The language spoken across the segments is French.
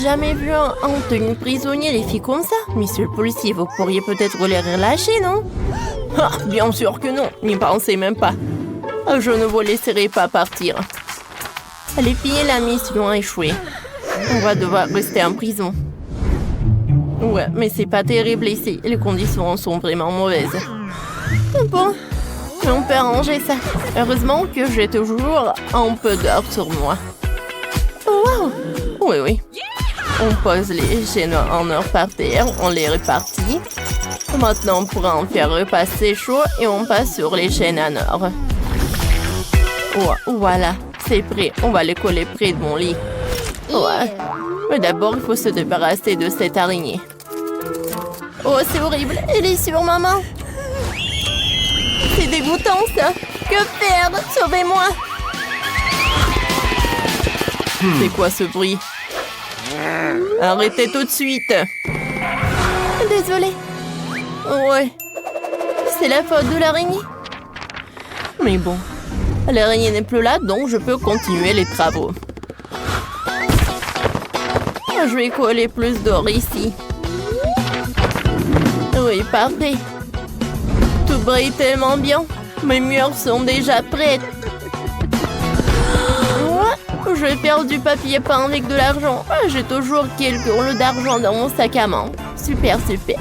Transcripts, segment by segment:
jamais vu en tenue prisonnier les filles comme ça. Monsieur le policier, vous pourriez peut-être les relâcher, non? Ah, bien sûr que non, n'y pensez même pas. Je ne vous laisserai pas partir. Les filles, la mission a échoué. On va devoir rester en prison. Ouais, mais c'est pas terrible ici. Les conditions sont vraiment mauvaises. Bon, on peut arranger ça. Heureusement que j'ai toujours un peu d'or sur moi. Oh, wow! Oui, oui. On pose les chaînes en or par terre, on les répartit. Maintenant, on pourra en faire repasser chaud et on passe sur les chaînes en or. Oh, voilà, c'est prêt. On va les coller près de mon lit. Ouais. Mais d'abord, il faut se débarrasser de cette araignée. Oh, c'est horrible. Elle est sur ma main. C'est dégoûtant, ça. Que faire? Sauvez-moi. C'est quoi ce bruit? Arrêtez tout de suite. Désolée. Ouais. C'est la faute de l'araignée. Mais bon. L'araignée n'est plus là, donc je peux continuer les travaux. Je vais coller plus d'or ici. Oui, parfait. Tout brille tellement bien. Mes murs sont déjà prêts. Je vais faire du papier peint avec de l'argent. J'ai toujours quelques rouleaux d'argent dans mon sac à main. Super, super.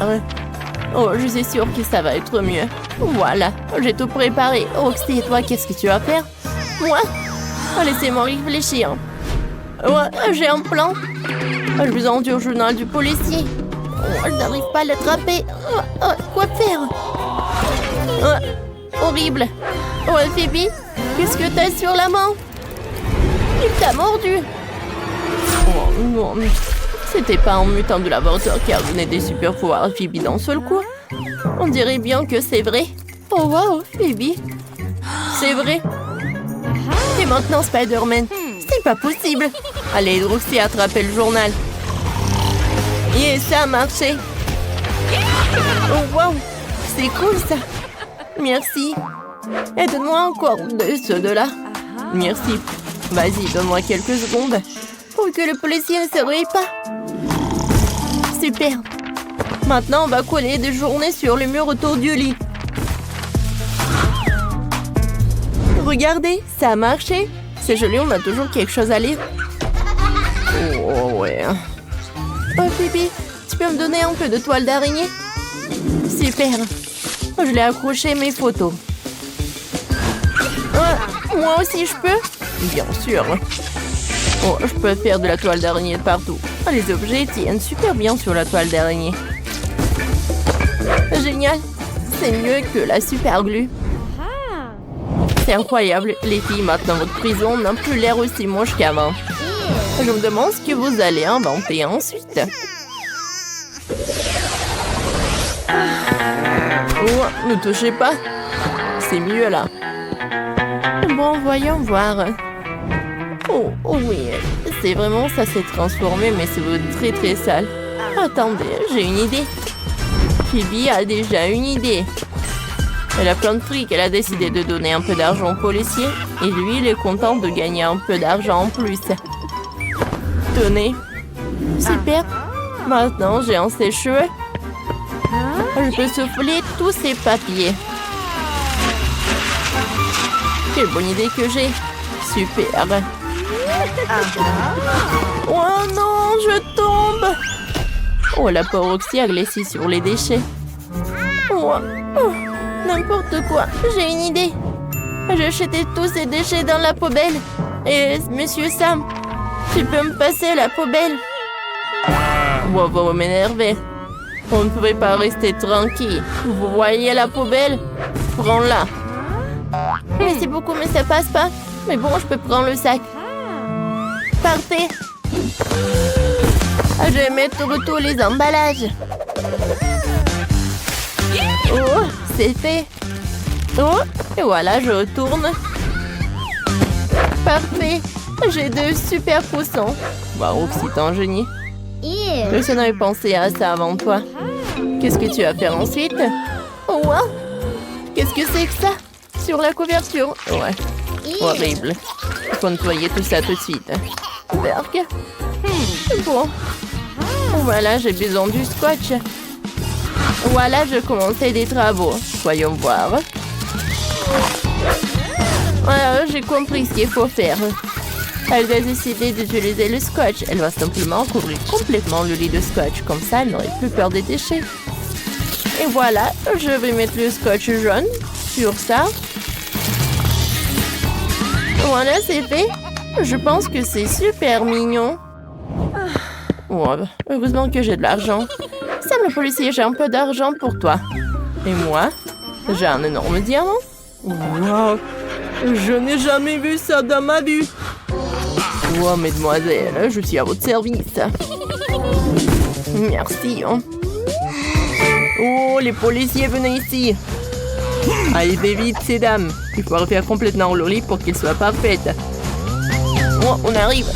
Oh, je suis sûre que ça va être mieux. Voilà, j'ai tout préparé. Roxy, et toi, qu'est-ce que tu vas faire? Moi? Laissez-moi réfléchir. Ouais, j'ai un plan. Je vous envoie au journal du policier. Je n'arrive pas à l'attraper. Quoi faire? Horrible. Ouais, Phoebe, qu'est-ce que t'as sur la main? Il t'a mordu. Oh non, c'était pas un mutant de laboratoire qui a donné des super pouvoirs à Phoebe d'un seul coup. On dirait bien que c'est vrai. Oh wow, Phoebe. C'est vrai. Et maintenant Spider-Man. C'est pas possible. Allez, Roxy, attrapez le journal. Et ça a marché. Oh wow, c'est cool ça. Merci. Et donne-moi encore de ceux de là. Merci. Vas-y, donne-moi quelques secondes pour que le policier ne se réveille pas. Super. Maintenant, on va coller des journées sur le mur autour du lit. Regardez, ça a marché. C'est joli, on a toujours quelque chose à lire. Oh ouais. Oh Phoebe, tu peux me donner un peu de toile d'araignée? Super. Je l'ai accroché mes photos. Moi aussi, je peux? Bien sûr. Oh, je peux faire de la toile d'araignée de partout. Les objets tiennent super bien sur la toile d'araignée. Génial. C'est mieux que la super glue. C'est incroyable. Les filles, maintenant votre prison n'a plus l'air aussi moche qu'avant. Je me demande ce que vous allez inventer ensuite. Oh, ne touchez pas. C'est mieux là. Bon, voyons voir. Oh oui, c'est vraiment ça s'est transformé, mais c'est très très sale. Attendez, j'ai une idée. Phoebe a déjà une idée. Elle a plein de fric, elle a décidé de donner un peu d'argent au policier. Et lui, il est content de gagner un peu d'argent en plus. Tenez. Super. Maintenant, j'ai un sèche-cheveux. Je peux souffler tous ces papiers. Quelle bonne idée que j'ai. Super. Oh non, je tombe. Oh, la pauvre Roxy a glissé sur les déchets. Oh, n'importe quoi. J'ai une idée. J'ai jeté tous ces déchets dans la poubelle. Et monsieur Sam, tu peux me passer la poubelle? Vous m'énervez. On ne pouvait pas rester tranquille. Vous voyez la poubelle? Prends-la. Merci beaucoup, mais ça passe pas. Mais bon, je peux prendre le sac. Parfait. Je vais mettre tous les emballages. Oh, c'est fait. Oh, et voilà, je retourne. Parfait. J'ai deux super poussons. Waouh, c'est un génie. Personne n'avait pensé à ça avant toi. Qu'est-ce que tu vas faire ensuite? Oh, wow. Qu'est-ce que c'est que ça? Sur la couverture. Ouais. Horrible. Il faut nettoyer tout ça tout de suite. Berk. Bon. Voilà, j'ai besoin du scotch. Voilà, je commençais des travaux. Voyons voir. Voilà, j'ai compris ce qu'il faut faire. Elle doit décider d'utiliser le scotch. Elle va simplement couvrir complètement le lit de scotch. Comme ça, elle n'aurait plus peur des déchets. Et voilà, je vais mettre le scotch jaune sur ça. Voilà, c'est fait. Je pense que c'est super mignon. Oh, heureusement que j'ai de l'argent. Sam le policier, j'ai un peu d'argent pour toi. Et moi, j'ai un énorme diamant. Wow, je n'ai jamais vu ça dans ma vie. Oh, mesdemoiselles, je suis à votre service. Merci. Oh, les policiers, venez ici. Allez, vite, ces dames. Il faut refaire complètement le lit pour qu'il soit parfait. Oh, on arrive.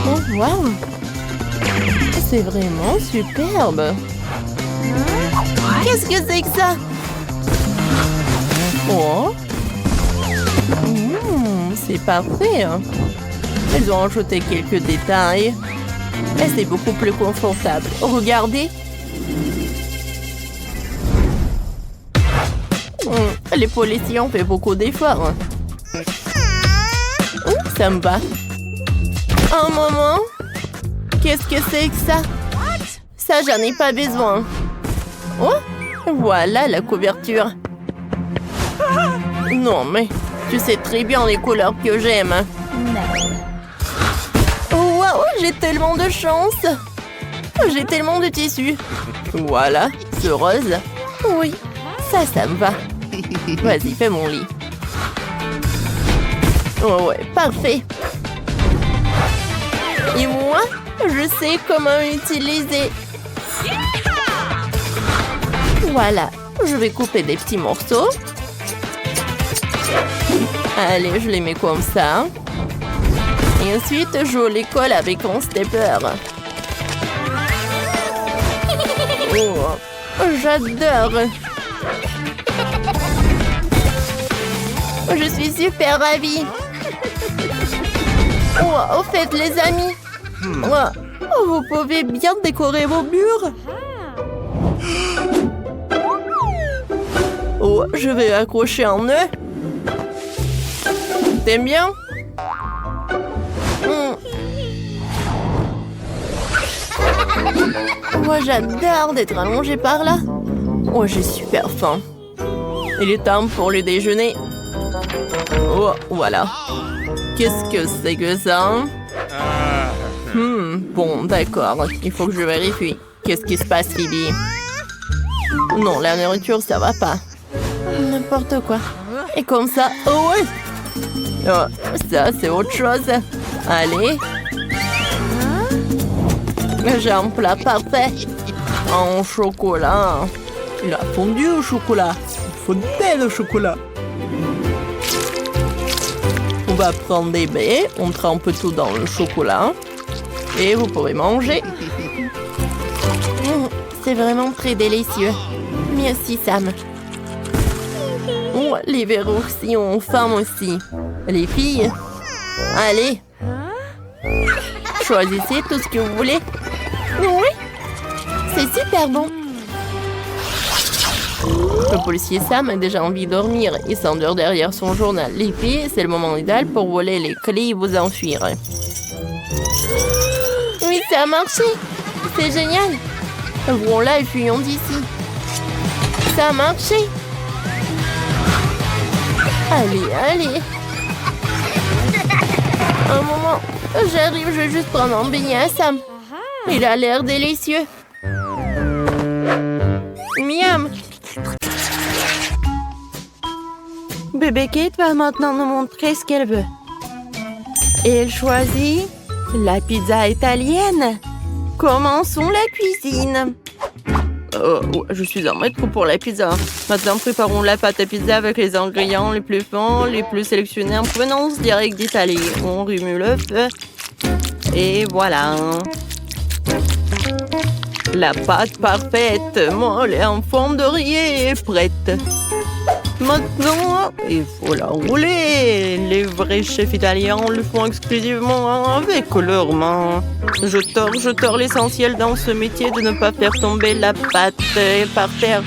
Oh, wow. C'est vraiment superbe. Qu'est-ce que c'est que ça? Oh. C'est parfait. Elles ont ajouté quelques détails. Et c'est beaucoup plus confortable. Regardez. Les policiers ont fait beaucoup d'efforts. Ça me va. Un moment. Qu'est-ce que c'est que ça? Ça, j'en ai pas besoin. Oh, voilà la couverture. Non, mais tu sais très bien les couleurs que j'aime. Wow, j'ai tellement de chance. J'ai tellement de tissu. Voilà, ce rose. Oui, ça me va. Vas-y, fais mon lit. Oh ouais, parfait. Et moi, je sais comment utiliser. Voilà, je vais couper des petits morceaux. Allez, je les mets comme ça. Et ensuite, je les colle avec un stapler. Oh, j'adore. Je suis super ravie. Oh, au fait, les amis, vous pouvez bien décorer vos murs. Oh, je vais accrocher un nœud. T'aimes bien? Oh, j'adore d'être allongée par là. Oh, j'ai super faim. Il est temps pour le déjeuner. Oh, voilà. Qu'est-ce que c'est que ça? Bon, d'accord. Il faut que je vérifie. Qu'est-ce qui se passe, Phoebe? Non, la nourriture, ça va pas. N'importe quoi. Et comme ça... Oh, ouais! Oh, ça, c'est autre chose. Allez. J'ai un plat parfait. En chocolat. Il a fondu au chocolat. Il fondait le chocolat. On va prendre des baies. On trempe tout dans le chocolat. Et vous pourrez manger. C'est vraiment très délicieux. Merci, Sam. Oh, les verres aussi ont faim aussi. Les filles, allez. Choisissez tout ce que vous voulez. Oui, c'est super bon. Le policier Sam a déjà envie de dormir. Il s'endort derrière son journal. Les filles, c'est le moment idéal pour voler les clés et vous enfuir. Oui, ça a marché. C'est génial. Ouvrons-la et fuyons d'ici. Ça a marché. Allez, allez. Un moment. J'arrive, je vais juste prendre un beignet à Sam. Il a l'air délicieux. Miam. Bébé Kate va maintenant nous montrer ce qu'elle veut. Et elle choisit la pizza italienne. Commençons la cuisine. Je suis un maître pour la pizza. Maintenant, préparons la pâte à pizza avec les ingrédients les plus fins, les plus sélectionnés en provenance directe d'Italie. On remue le feu. Et voilà. La pâte parfaite, molle et en forme de rillette est prête. Maintenant, il faut la rouler. Les vrais chefs italiens le font exclusivement avec leurs mains. Je tords l'essentiel dans ce métier de ne pas faire tomber la pâte par terre.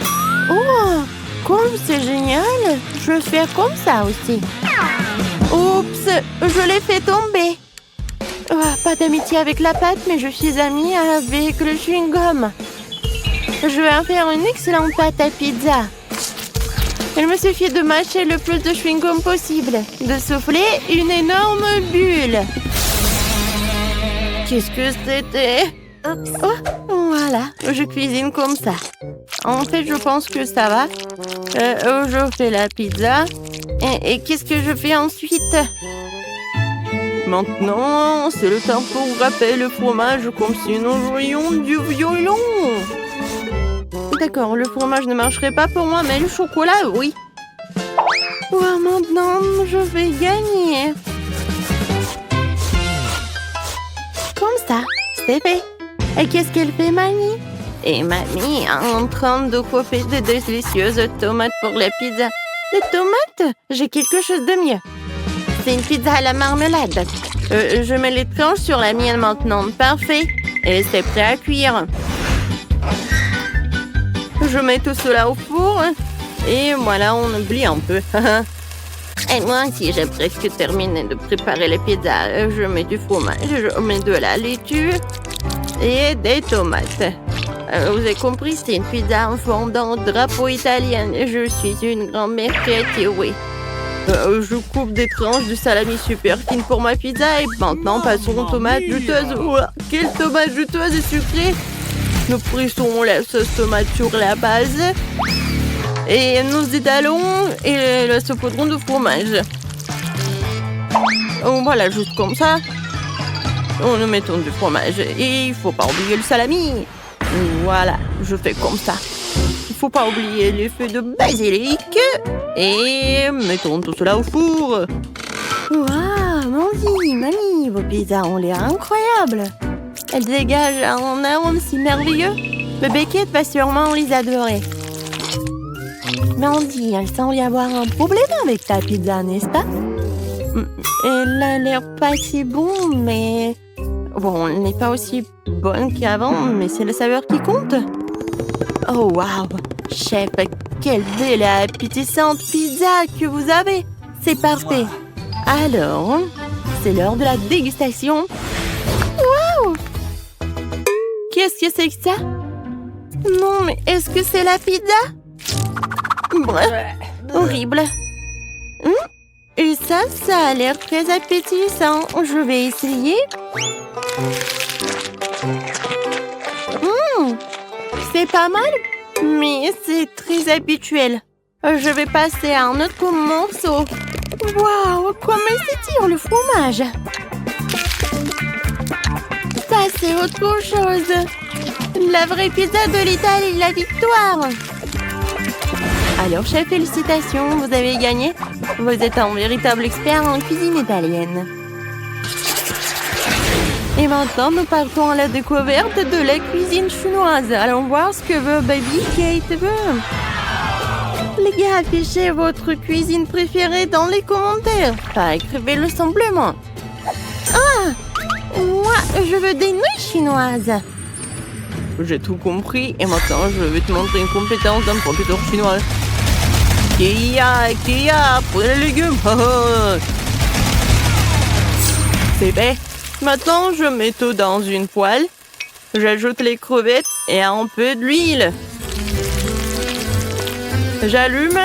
Oh, comme c'est génial. Je vais faire comme ça aussi. Oups, je l'ai fait tomber. Oh, pas d'amitié avec la pâte, mais je suis amie avec le chewing-gum. Je vais en faire une excellente pâte à pizza. Il me suffit de mâcher le plus de chewing-gum possible, de souffler une énorme bulle. Qu'est-ce que c'était? Oh, voilà, je cuisine comme ça. En fait, je pense que ça va. Je fais la pizza. Et qu'est-ce que je fais ensuite? Maintenant, c'est le temps pour râper le fromage comme si nous jouions du violon. D'accord, le fromage ne marcherait pas pour moi, mais le chocolat, oui. Oh, maintenant, je vais gagner. Comme ça, c'est fait. Et qu'est-ce qu'elle fait, Mamie? Et Mamie est en train de coiffer de délicieuses tomates pour la pizza. Des tomates? J'ai quelque chose de mieux. C'est une pizza à la marmelade. Je mets les tranches sur la mienne maintenant. Parfait. Et c'est prêt à cuire. Je mets tout cela au four. Et voilà, on oublie un peu. Et moi aussi, j'ai presque terminé de préparer les pizzas. Je mets du fromage, je mets de la laitue et des tomates. Vous avez compris, c'est une pizza en fondant drapeau italien. Je suis une grand-mère créative, oui. Je coupe des tranches de salami super fines pour ma pizza et maintenant passons aux tomates juteuses. Ouah, quelle tomate juteuse et sucrée! Nous pressons la sauce tomate sur la base et nous étalons et le saupoudrons de fromage. Voilà, juste comme ça. Nous mettons du fromage et il ne faut pas oublier le salami. Voilà, je fais comme ça. Il ne faut pas oublier les feuilles de basilic. Et mettons tout cela au four. Waouh, Mandy, Mamie, vos pizzas ont l'air incroyables. Elles dégagent un arôme si merveilleux. Bébé Kate va sûrement les adorer. Mandy, il semble y avoir un problème avec ta pizza, n'est-ce pas? Elle a l'air pas si bon, mais... Bon, elle n'est pas aussi bonne qu'avant, mais c'est la saveur qui compte. Oh, waouh! Chef, quelle belle et appétissante pizza que vous avez! C'est parfait! Alors, c'est l'heure de la dégustation. Waouh! Qu'est-ce que c'est que ça? Non, mais est-ce que c'est la pizza? Bref, horrible. Et ça a l'air très appétissant. Je vais essayer. C'est pas mal, mais c'est très habituel. Je vais passer à un autre morceau. Waouh, comme elle s'étire le fromage. Ça, c'est autre chose. La vraie pizza de l'Italie, la victoire. Alors, chef, félicitations, vous avez gagné. Vous êtes un véritable expert en cuisine italienne. Et maintenant, nous partons à la découverte de la cuisine chinoise. Allons voir ce que veut Baby Kate. Les gars, affichez votre cuisine préférée dans les commentaires. Écrivez-le simplement. Ah! Moi, je veux des nouilles chinoises. J'ai tout compris et maintenant je vais te montrer une compétence d'un professeur chinois. Kia, prenez les légumes. C'est fait. Maintenant, je mets tout dans une poêle. J'ajoute les crevettes et un peu d'huile. J'allume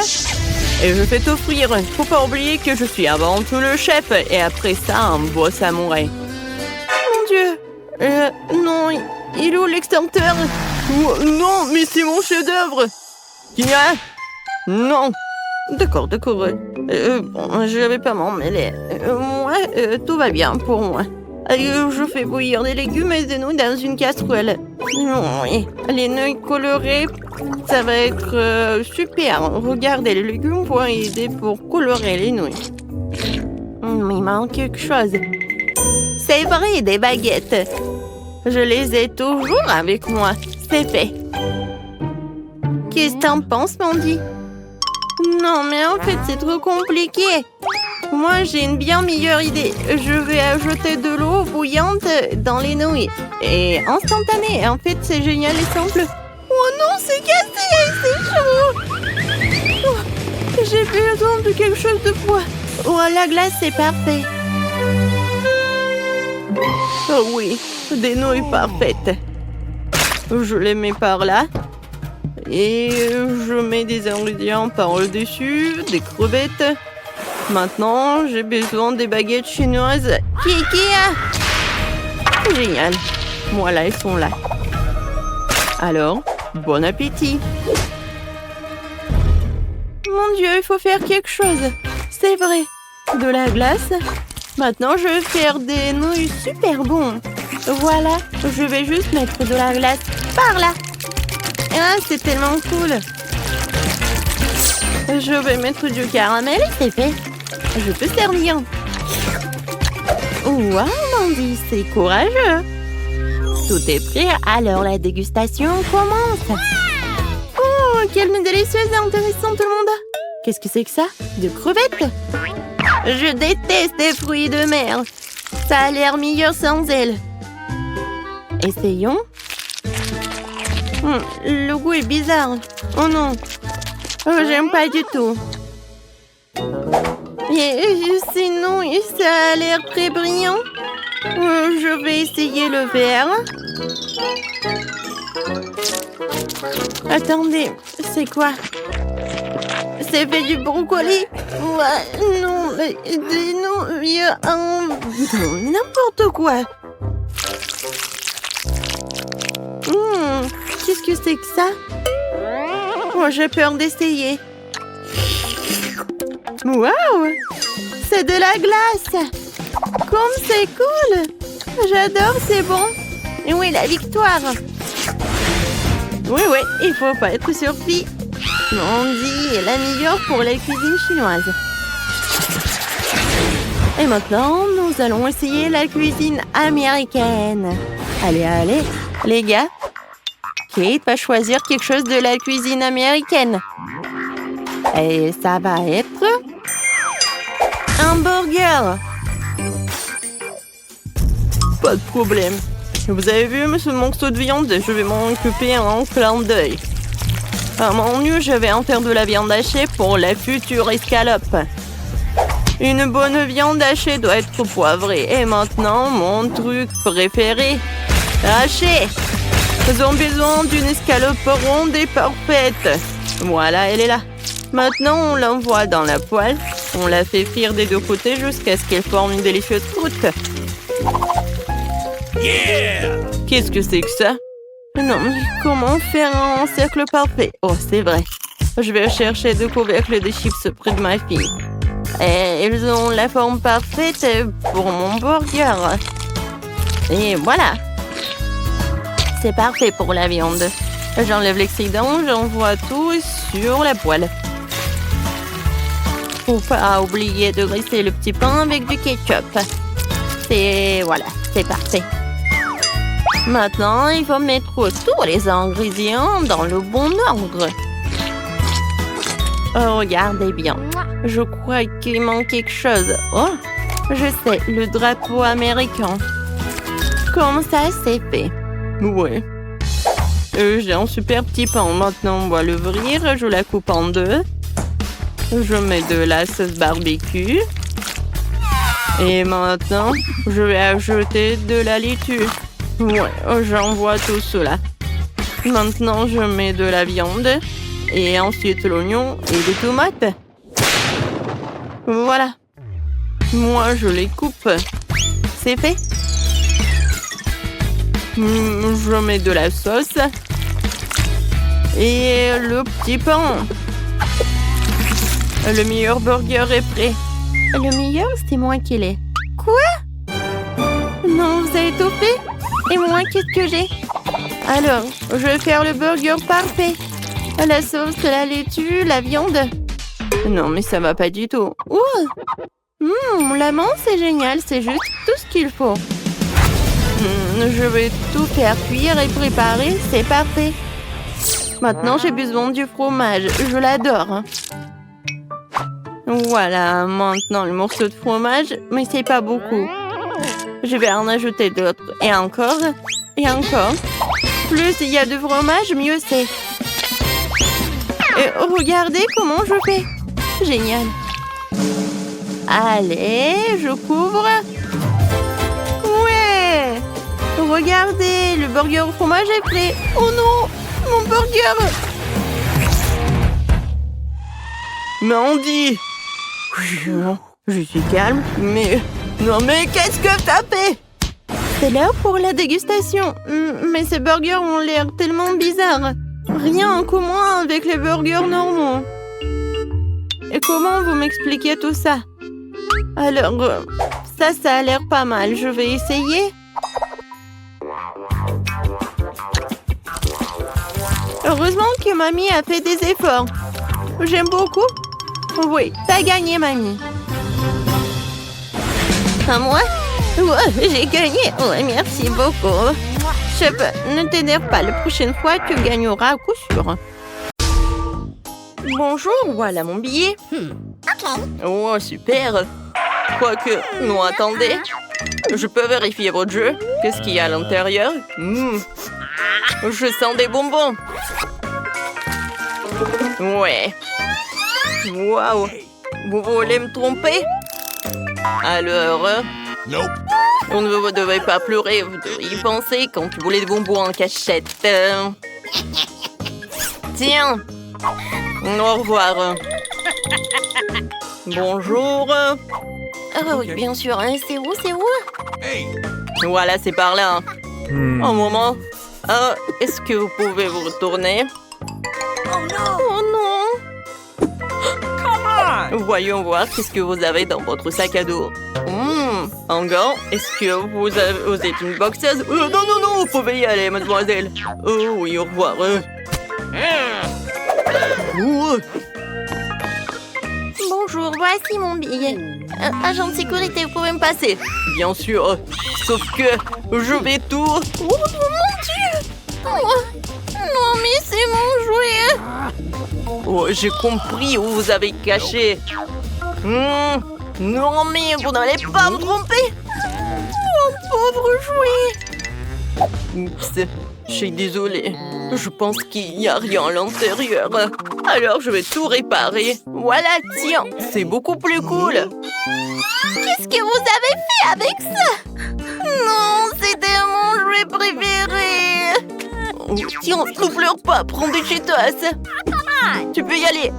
et je fais tout frire. Faut pas oublier que je suis avant tout le chef et après ça, un beau samouraï. Mon Dieu. Non, il est où l'extincteur? Non, mais c'est mon chef-d'œuvre. Kia? Non. D'accord. Bon, je vais pas m'en mêler. Moi, tout va bien pour moi. Je fais bouillir des légumes et des nouilles dans une casserole. Oui, les nouilles colorées, ça va être super. Regardez, les légumes vont aider pour colorer les nouilles. Il manque quelque chose. C'est vrai, des baguettes. Je les ai toujours avec moi. C'est fait. Qu'est-ce que t'en penses, Mandy? Non, mais en fait, c'est trop compliqué. Moi, j'ai une bien meilleure idée. Je vais ajouter de l'eau bouillante dans les nouilles. Et instantané. En fait, c'est génial et simple. Oh non, c'est cassé, c'est chaud. Oh, j'ai besoin de quelque chose de froid. Oh, la glace, c'est parfait. Oh oui, des nouilles parfaites. Je les mets par là. Et je mets des ingrédients par-dessus, des crevettes. Maintenant, j'ai besoin des baguettes chinoises. Kiki! Génial. Voilà, elles sont là. Alors, bon appétit. Mon Dieu, il faut faire quelque chose. C'est vrai. De la glace. Maintenant, je vais faire des nouilles super bons. Voilà, je vais juste mettre de la glace par là. Ah, c'est tellement cool. Je vais mettre du caramel, c'est fait. Je peux servir. Wow, Mandy, c'est courageux. Tout est prêt, alors la dégustation commence. Oh, quelle délicieuse et intéressante, tout le monde. Qu'est-ce que c'est que ça? De crevettes? Je déteste les fruits de mer. Ça a l'air meilleur sans elles. Essayons. Le goût est bizarre. Oh non. Oh, j'aime pas du tout. Et sinon, ça a l'air très brillant. Je vais essayer le vert. Attendez, c'est quoi? C'est fait du brocoli? Ouais, non, n'importe quoi. Qu'est-ce que c'est que ça? Oh, j'ai peur d'essayer. Waouh! C'est de la glace! Comme c'est cool! J'adore, c'est bon! Et oui, la victoire! Oui, il faut pas être surpris. Mandy est la meilleure pour la cuisine chinoise. Et maintenant, nous allons essayer la cuisine américaine. Allez, les gars. Kate va choisir quelque chose de la cuisine américaine. Et ça va être un burger. Pas de problème. Vous avez vu ce morceau de viande? Je vais m'en occuper en clin d'œil. À mon mieux, je vais en faire de la viande hachée pour la future escalope. Une bonne viande hachée doit être poivrée. Et maintenant, mon truc préféré. Haché. Nous avons besoin d'une escalope ronde et parfaite. Voilà, elle est là. Maintenant, on l'envoie dans la poêle. On la fait frire des deux côtés jusqu'à ce qu'elle forme une délicieuse croûte. Yeah! Qu'est-ce que c'est que ça? Non, mais comment faire un cercle parfait? Oh, c'est vrai. Je vais chercher deux couvercles de chips près de ma fille. Et ils ont la forme parfaite pour mon burger. Et voilà. C'est parfait pour la viande. J'enlève l'excédent, j'envoie tout sur la poêle. Faut pas oublier de graisser le petit pain avec du ketchup. Et voilà, c'est parfait. Maintenant, il faut mettre tous les ingrédients dans le bon ordre. Oh, regardez bien. Je crois qu'il manque quelque chose. Oh, je sais, le drapeau américain. Comme ça, c'est fait. Ouais. J'ai un super petit pain. Maintenant, on va l'ouvrir. Je la coupe en deux. Je mets de la sauce barbecue. Et maintenant, je vais ajouter de la laitue. Ouais, j'envoie tout cela. Maintenant, je mets de la viande. Et ensuite l'oignon et des tomates. Voilà. Moi, je les coupe. C'est fait. Je mets de la sauce. Et le petit pain. Le meilleur burger est prêt. Le meilleur, c'est moi qui l'ai. Quoi? Non, vous avez tout fait? Et moi, qu'est-ce que j'ai? Alors, je vais faire le burger parfait. La sauce, la laitue, la viande. Non, mais ça va pas du tout. Ouh! La menthe, c'est génial. C'est juste tout ce qu'il faut. Je vais tout faire cuire et préparer. C'est parfait. Maintenant, j'ai besoin du fromage. Je l'adore. Voilà, maintenant le morceau de fromage, mais c'est pas beaucoup. Je vais en ajouter d'autres. Et encore. Et encore. Plus il y a de fromage, mieux c'est. Et regardez comment je fais. Génial. Allez, je couvre. Ouais. Regardez, le burger au fromage est prêt. Oh non, mon burger. Mandy! Je suis calme, mais... Non mais qu'est-ce que t'as fait? C'est l'heure pour la dégustation. Mais ces burgers ont l'air tellement bizarres. Rien en commun avec les burgers normaux. Et comment vous m'expliquez tout ça? Alors, ça a l'air pas mal. Je vais essayer. Heureusement que mamie a fait des efforts. J'aime beaucoup. Oui, t'as gagné, mamie. À moi? Ouais, j'ai gagné. Ouais, merci beaucoup. Chef, ne t'énerve pas. La prochaine fois, tu gagneras à coup sûr. Bonjour, voilà mon billet. Oh, super! Quoique, non, attendez. Je peux vérifier votre jeu? Qu'est-ce qu'il y a à l'intérieur? Je sens des bonbons. Ouais. Waouh! Vous voulez me tromper? Alors... On ne vous devez pas pleurer, vous devez y penser quand tu voulais des bonbons en cachette. Tiens! Au revoir. Bonjour. Ah oui, bien sûr. Hein. C'est où? Voilà, c'est par là. Un moment. Est-ce que vous pouvez vous retourner? Oh non! Voyons voir qu'est-ce que vous avez dans votre sac à dos. Un gant. Est-ce que vous êtes une boxeuse? Non, vous pouvez y aller, mademoiselle. Oh oui, au revoir. Bonjour, voici mon billet. Agent de sécurité, vous pouvez me passer? Bien sûr. Sauf que je vais tout... Oh mon Dieu! Oh, non, mais c'est mon jouet! Oh, j'ai compris où vous avez caché. Non, mais vous n'allez pas me tromper. Mon pauvre jouet! Oups, je suis désolée. Je pense qu'il n'y a rien à l'intérieur. Alors, je vais tout réparer. Voilà, tiens, c'est beaucoup plus cool. Qu'est-ce que vous avez fait avec ça? Non, c'était mon jouet préféré! Oh, tiens, ne pleure pas, prends des Cheetos. Tu peux y aller.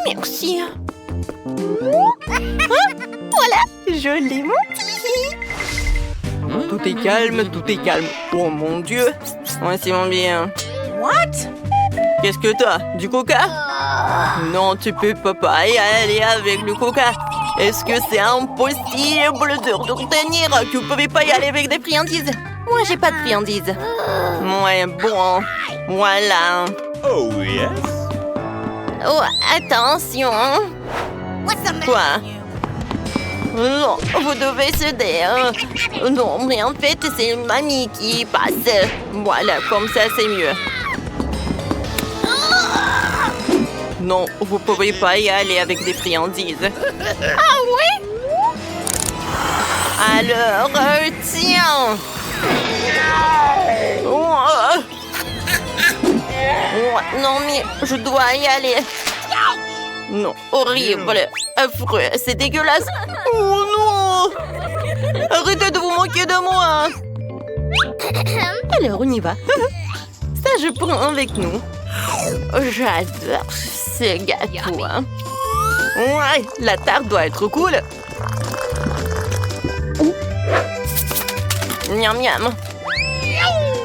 Merci. Voilà, je l'ai mon Tout est calme, tout est calme. Oh mon Dieu. Ouais, c'est mon bien. What? Qu'est-ce que t'as? Du coca? Non, tu peux pas y aller avec le coca. Est-ce que c'est impossible de retenir que vous pouvez pas y aller avec des friandises? Moi, j'ai pas de friandises. Ouais, bon. Voilà. Oh, yes. Oh, attention. Quoi? Non, vous devez céder. Non, mais en fait, c'est mamie qui passe. Voilà, comme ça, c'est mieux. Non, vous pouvez pas y aller avec des friandises. Ah oui? Alors, tiens. Non, mais je dois y aller. Non, horrible, affreux, c'est dégueulasse. Oh non! Arrêtez de vous moquer de moi. Alors, on y va. Ça, je prends avec nous. J'adore ce gâteau. Hein. Ouais, la tarte doit être cool. Miam miam.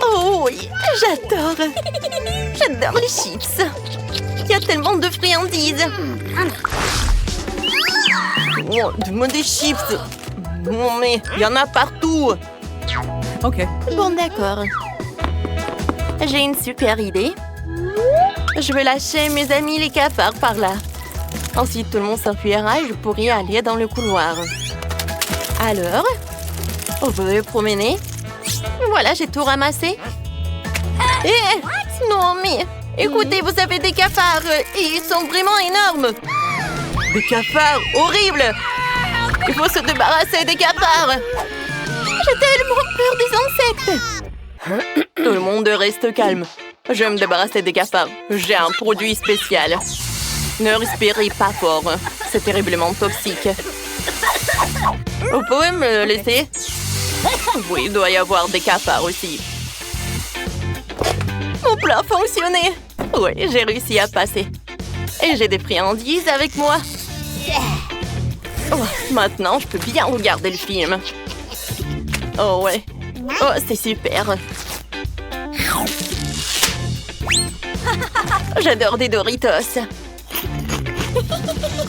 Oh oui, j'adore. J'adore les chips. Il y a tellement de friandises. Oh, donne-moi des chips. Non mais, il y en a partout. Ok. Bon, d'accord. J'ai une super idée. Je vais lâcher mes amis les cafards par là. Ensuite, tout le monde s'enfuira et je pourrai aller dans le couloir. Alors, on veut promener. Voilà, j'ai tout ramassé. Non, mais écoutez, vous avez des cafards et ils sont vraiment énormes. Des cafards, horrible! Il faut se débarrasser des cafards! J'ai tellement peur des insectes. Tout le monde reste calme. Je vais me débarrasser des cafards. J'ai un produit spécial. Ne respirez pas fort. C'est terriblement toxique. Vous pouvez me le laisser? Oui, il doit y avoir des cafards aussi. Mon plan fonctionnait. Oui, j'ai réussi à passer. Et j'ai des friandises avec moi. Oh, maintenant, je peux bien regarder le film. Oh ouais. Oh, c'est super. J'adore des Doritos.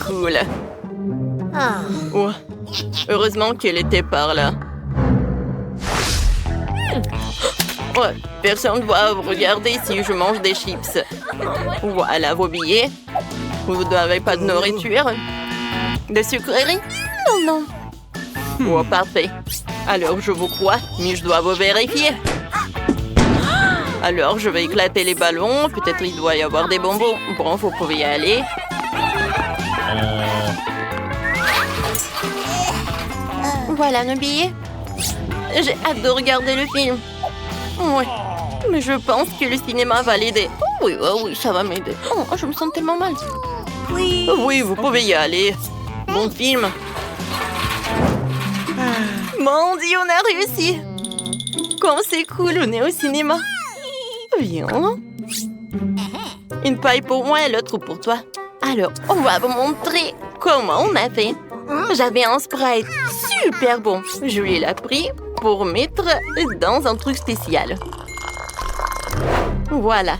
Cool. Oh, heureusement qu'elle était par là. Ouais, personne ne doit regarder si je mange des chips. Voilà vos billets. Vous n'avez pas de nourriture? De sucreries? Non. Oh, parfait. Alors, je vous crois, mais je dois vous vérifier. Alors, je vais éclater les ballons. Peut-être il doit y avoir des bonbons. Bon, vous pouvez y aller. Voilà nos billets. J'ai hâte de regarder le film. Ouais, mais je pense que le cinéma va l'aider. Oui, ça va m'aider. Oh, je me sens tellement mal. Oui, vous pouvez y aller. Bon film. Mon Dieu, on a réussi. Comme c'est cool, on est au cinéma. Viens. Une paille pour moi et l'autre pour toi. Alors, on va vous montrer comment on a fait. J'avais un Sprite super bon. Je lui l'ai pris pour mettre dans un truc spécial. Voilà.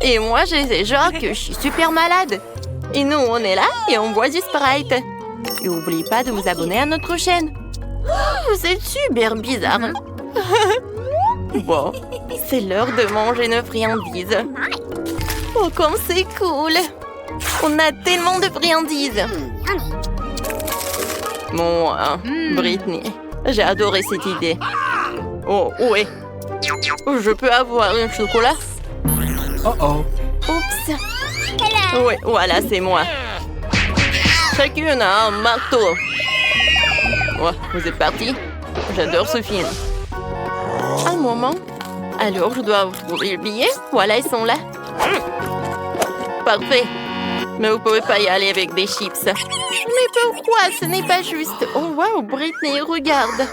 Et moi, je sais genre que je suis super malade. Et nous, on est là et on boit du Sprite. Et n'oubliez pas de vous abonner à notre chaîne. Oh, vous êtes super bizarre. Bon, c'est l'heure de manger nos friandises. Oh, comme c'est cool. On a tellement de friandises. Bon, Brittany, j'ai adoré cette idée. Oh, ouais. Je peux avoir un chocolat? Oups. Oui, voilà, c'est moi. Chacune a un marteau. Ouais, vous êtes partis? J'adore ce film. Un moment. Alors, je dois trouver le billet. Voilà, ils sont là. Parfait. Mais vous pouvez pas y aller avec des chips. Mais pourquoi? Ce n'est pas juste. Oh, wow, Brittany, regarde.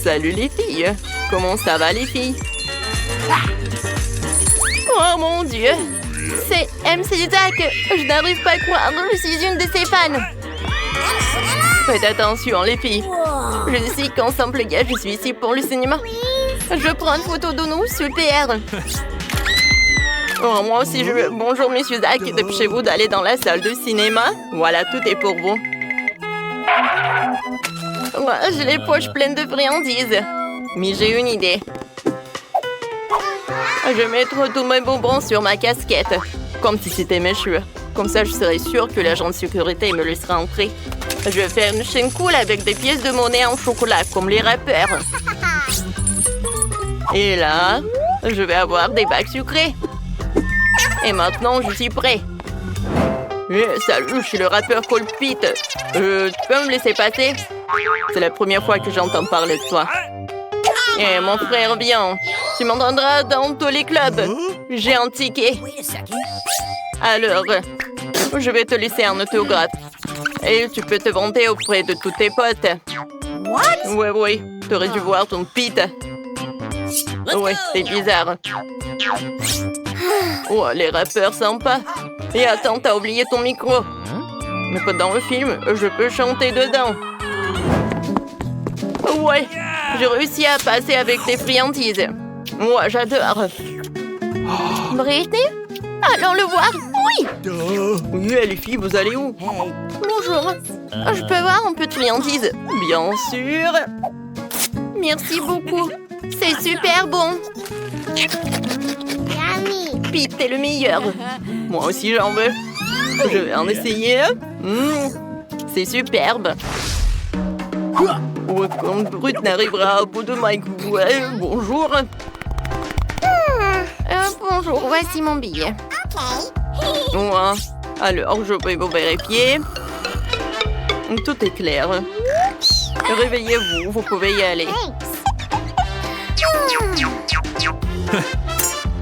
Salut les filles. Comment ça va, les filles? Oh, mon Dieu. C'est MC Zach. Je n'arrive pas à croire. Je suis une de ses fans. Faites attention, les filles. Je sais qu'ensemble, les gars, je suis ici pour le cinéma. Je prends une photo de nous. Super. Oh, moi aussi, je veux... Bonjour, monsieur Zach. Dépêchez-vous d'aller dans la salle de cinéma. Voilà, tout est pour vous. Ouais, j'ai les poches pleines de friandises. Mais j'ai une idée. Je vais mettre tous mes bonbons sur ma casquette. Comme si c'était mes cheveux. Comme ça, je serai sûre que l'agent de sécurité me laissera entrer. Je vais faire une chaîne cool avec des pièces de monnaie en chocolat, comme les rappeurs. Et là, je vais avoir des bacs sucrés. Et maintenant, je suis prêt. Salut, je suis le rappeur Colpit. Tu peux me laisser passer? C'est la première fois que j'entends parler de toi. Eh, mon frère, viens. Tu m'entendras dans tous les clubs. J'ai un ticket. Alors, je vais te laisser un autographe. Et tu peux te vanter auprès de tous tes potes. Oui. T'aurais dû voir ton pit. Ouais, c'est bizarre. Oh, les rappeurs sympas. Et attends, t'as oublié ton micro. Mais pendant le film, je peux chanter dedans. Ouais, j'ai réussi à passer avec tes friandises. Moi, j'adore. Brittany? Allons le voir. Oui. Oui, les filles, vous allez où? Bonjour. Je peux avoir un peu de friandises? Bien sûr. Merci beaucoup. C'est super bon. Pete, t'es le meilleur. Moi aussi, j'en veux. Je vais en essayer. C'est superbe. Ouais, quand Brut n'arrivera au bout de Mike. Ouais, bonjour. Bonjour, voici mon billet. Ouais. Alors, je vais vous vérifier. Tout est clair. Réveillez-vous, vous pouvez y aller.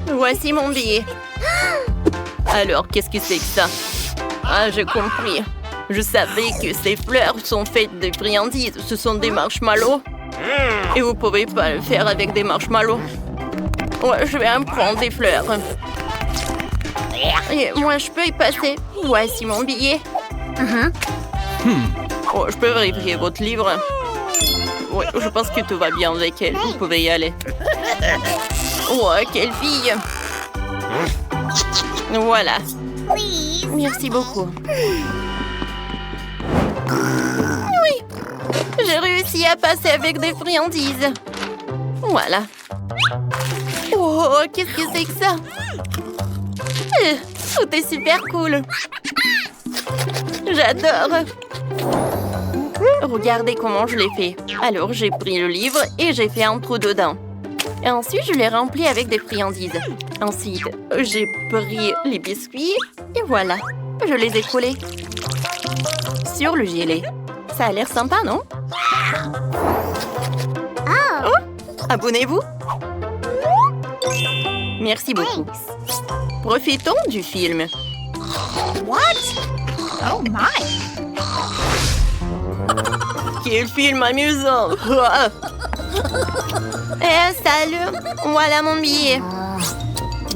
Voici mon billet. Alors, qu'est-ce que c'est que ça? Ah, j'ai compris. Je savais que ces fleurs sont faites de friandises. Ce sont des marshmallows. Et vous pouvez pas le faire avec des marshmallows. Ouais, je vais en prendre des fleurs. Et moi, je peux y passer. Voici mon billet. Oh, je peux vérifier votre livre? Oui, je pense que tout va bien avec elle. Vous pouvez y aller. Oh, quelle fille! Voilà. Merci beaucoup. Oui, j'ai réussi à passer avec des friandises. Voilà. Oh, qu'est-ce que c'est que ça? Tout est super cool. J'adore. Regardez comment je l'ai fait. Alors, j'ai pris le livre et j'ai fait un trou dedans. Et ensuite, je l'ai rempli avec des friandises. Ensuite, j'ai pris les biscuits et voilà. Je les ai collés sur le gilet. Ça a l'air sympa, non? Oh, abonnez-vous. Merci beaucoup. Profitons du film. What? Oh my! Quel film amusant! Salut! Voilà mon billet.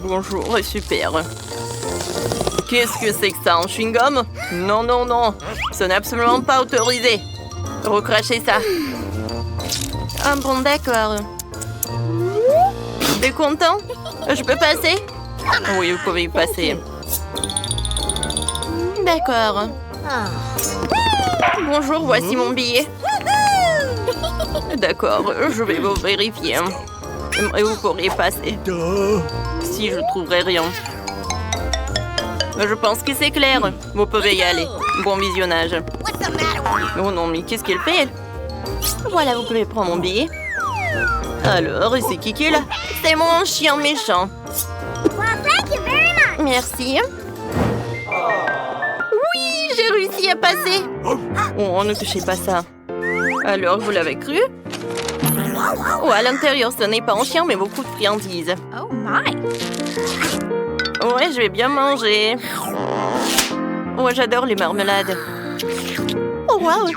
Bonjour, super. Qu'est-ce que c'est que ça, un chewing-gum? Non, non, non. Ce n'est absolument pas autorisé. Recrachez ça. Ah bon, d'accord. T'es content? Je peux passer? Oui, vous pouvez y passer. D'accord. Bonjour, voici mon billet. D'accord, je vais vous vérifier. Et vous pourriez passer. Si je trouverai rien. Je pense que c'est clair. Vous pouvez y aller. Bon visionnage. Oh non, mais qu'est-ce qu'elle fait? Voilà, vous pouvez prendre mon billet. Alors, c'est qui est là? C'est mon chien méchant. Merci. Oui, j'ai réussi à passer. Oh, ne touchez pas ça. Alors, vous l'avez cru? Oh, à l'intérieur, ce n'est pas un chien, mais beaucoup de friandises. Oh my! Ouais, je vais bien manger. Ouais, j'adore les marmelades. Oh, waouh!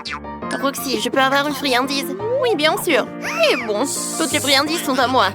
Roxy, je peux avoir une friandise? Oui, bien sûr. Et bon, toutes les friandises sont à moi.